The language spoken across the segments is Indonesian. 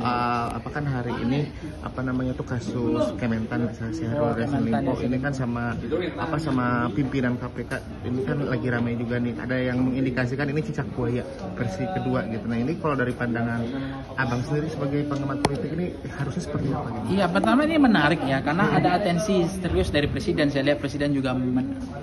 Apa kan hari ini tuh kasus Kementan Syahrul Yassin Limpo ini kan sama pimpinan KPK ini kan lagi ramai juga nih, ada yang mengindikasikan ini cicak buaya versi kedua gitu. Nah ini kalau dari pandangan abang sendiri sebagai pengamat politik ini harusnya seperti apa gitu? Iya, pertama ini menarik ya karena ada atensi serius dari presiden. Saya lihat presiden juga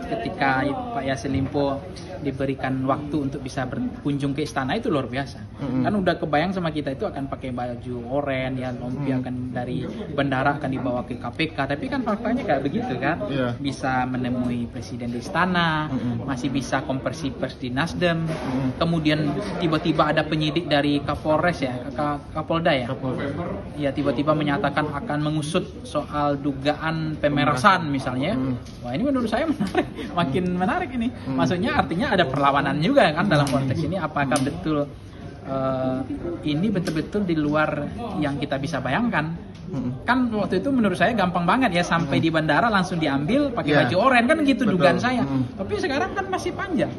ketika Pak Yassin Limpo diberikan waktu untuk bisa berkunjung ke istana itu luar biasa. Kan udah kebayang sama kita itu akan pakai baju oranye ya, lumpia akan dari bendera akan dibawa ke KPK, tapi kan faktanya kayak begitu kan. Bisa menemui presiden di istana, masih bisa konversi pers di Nasdem, kemudian tiba-tiba ada penyidik dari Kapolres ya, Kapolda ya, ya tiba-tiba menyatakan akan mengusut soal dugaan pemerasan misalnya. Wah ini menurut saya menarik, makin menarik ini. Maksudnya artinya ada perlawanan juga kan dalam konteks ini. Apakah betul ini betul-betul di luar yang kita bisa bayangkan? Kan waktu itu menurut saya gampang banget ya, sampai di bandara langsung diambil pakai baju oranye kan gitu. Betul. Dugaan saya. Tapi sekarang kan masih panjang,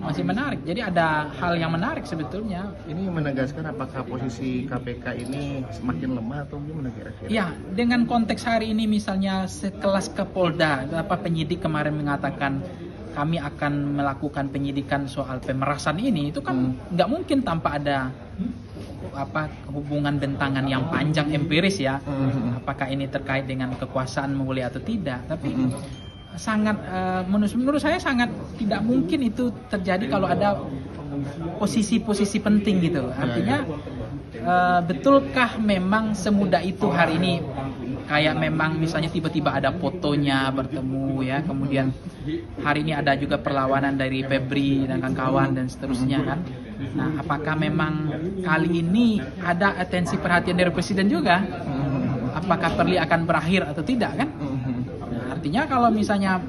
masih menarik. Jadi ada hal yang menarik sebetulnya. Ini menegaskan apakah posisi KPK ini semakin lemah atau gimana kira-kira? Ya, dengan konteks hari ini misalnya sekelas Kapolda, penyidik kemarin mengatakan kami akan melakukan penyidikan soal pemerasan ini, itu kan nggak mungkin tanpa ada hubungan bentangan yang panjang empiris ya. Apakah ini terkait dengan kekuasaan mulia atau tidak? Tapi sangat menurut saya sangat tidak mungkin itu terjadi kalau ada posisi-posisi penting gitu. Artinya betulkah memang semudah itu hari ini? Kayak memang misalnya tiba-tiba ada fotonya bertemu ya, kemudian hari ini ada juga perlawanan dari Febri dan kawan-kawan dan seterusnya kan. Nah, apakah memang kali ini ada atensi perhatian dari presiden juga? Apakah Perli akan berakhir atau tidak kan? Nah, artinya kalau misalnya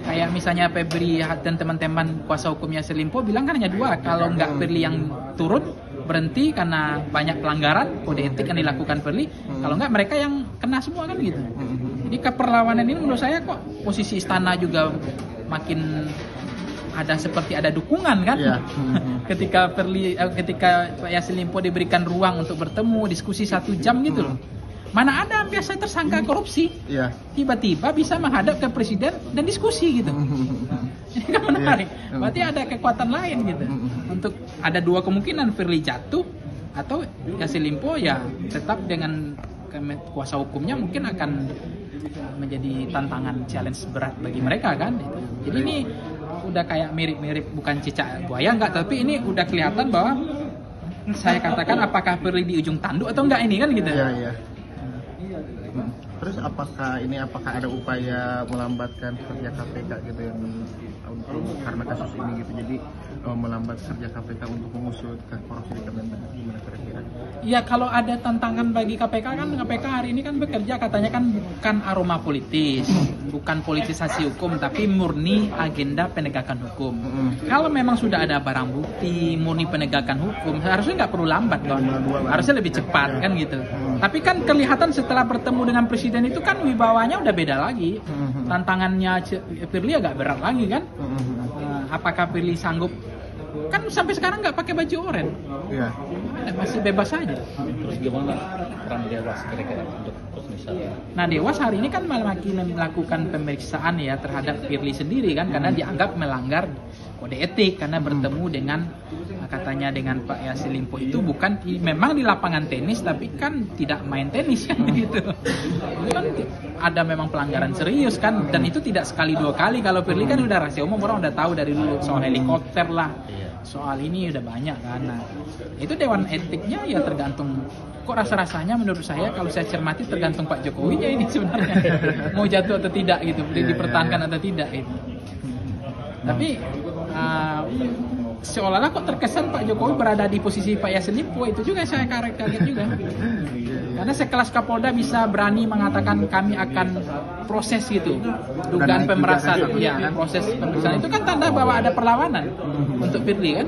kayak misalnya Febri dan teman-teman kuasa hukumnya Yassin Limpo bilang kan hanya dua, kalau nggak Perli yang turun berhenti karena banyak pelanggaran kode etik yang dilakukan Perli, kalau nggak mereka yang kena semua kan gitu. Jadi keperlawanan ini menurut saya kok posisi istana juga makin ada seperti ada dukungan kan. ketika Pak Yassin Limpo diberikan ruang untuk bertemu diskusi 1 jam gitu loh. Mana ada biasa tersangka korupsi, tiba-tiba bisa menghadap ke presiden dan diskusi gitu. Ini kan menarik. Berarti ada kekuatan lain gitu. Untuk ada dua kemungkinan, Firly jatuh atau Yassin Limpo ya tetap dengan kuasa hukumnya mungkin akan menjadi tantangan challenge berat bagi mereka kan. Jadi ini udah kayak mirip-mirip, bukan cicak buaya enggak, tapi ini udah kelihatan bahwa saya katakan apakah Firly di ujung tanduk atau enggak ini kan gitu. Iya. Terus apakah ada upaya melambatkan kerja KPK gitu yang karena kasus ini gitu, jadi melambat kerja KPK untuk mengusut korupsi di Kementan, gimana kira-kira? Ya kalau ada tantangan bagi KPK kan, KPK hari ini kan bekerja katanya kan bukan aroma politis, bukan politisasi hukum, tapi murni agenda penegakan hukum. Kalau memang sudah ada barang bukti murni penegakan hukum, harusnya nggak perlu lambat dong, harusnya lebih cepat kan gitu. Tapi kan kelihatan setelah bertemu dengan presiden itu kan wibawanya udah beda lagi, tantangannya Firly agak berat lagi kan. Apakah Firly sanggup? Kan sampai sekarang nggak pakai baju oranye, masih bebas saja. Terus gimana peran Dewas kira-kira untuk misalnya? Nah, Dewas hari ini kan malah melakukan pemeriksaan ya terhadap Firly sendiri kan, karena dianggap melanggar kode etik karena bertemu dengan katanya dengan Pak Yassin Limpo itu bukan memang di lapangan tenis tapi kan tidak main tenis kan gitu. Itu kan ada memang pelanggaran serius kan, dan itu tidak sekali dua kali. Kalau Firly kan udah rahasia umum, orang udah tahu dari dulu soal helikopter lah. Soal ini udah banyak kan. Nah, itu dewan etiknya ya tergantung. Kok rasa-rasanya menurut saya kalau saya cermati tergantung Pak Jokowinya ini sebenarnya. Mau jatuh atau tidak gitu, dipertahankan atau tidak gitu. Tapi seolah-olah kok terkesan Pak Jokowi berada di posisi Pak Yassin Limpo, itu juga saya kaget juga. Karena sekelas Kapolda bisa berani mengatakan kami akan proses gitu, dugaan pemerasan, ya proses pemeriksaan, itu kan tanda bahwa ada perlawanan untuk Firly kan.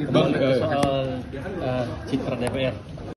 Bang, soal citra DPR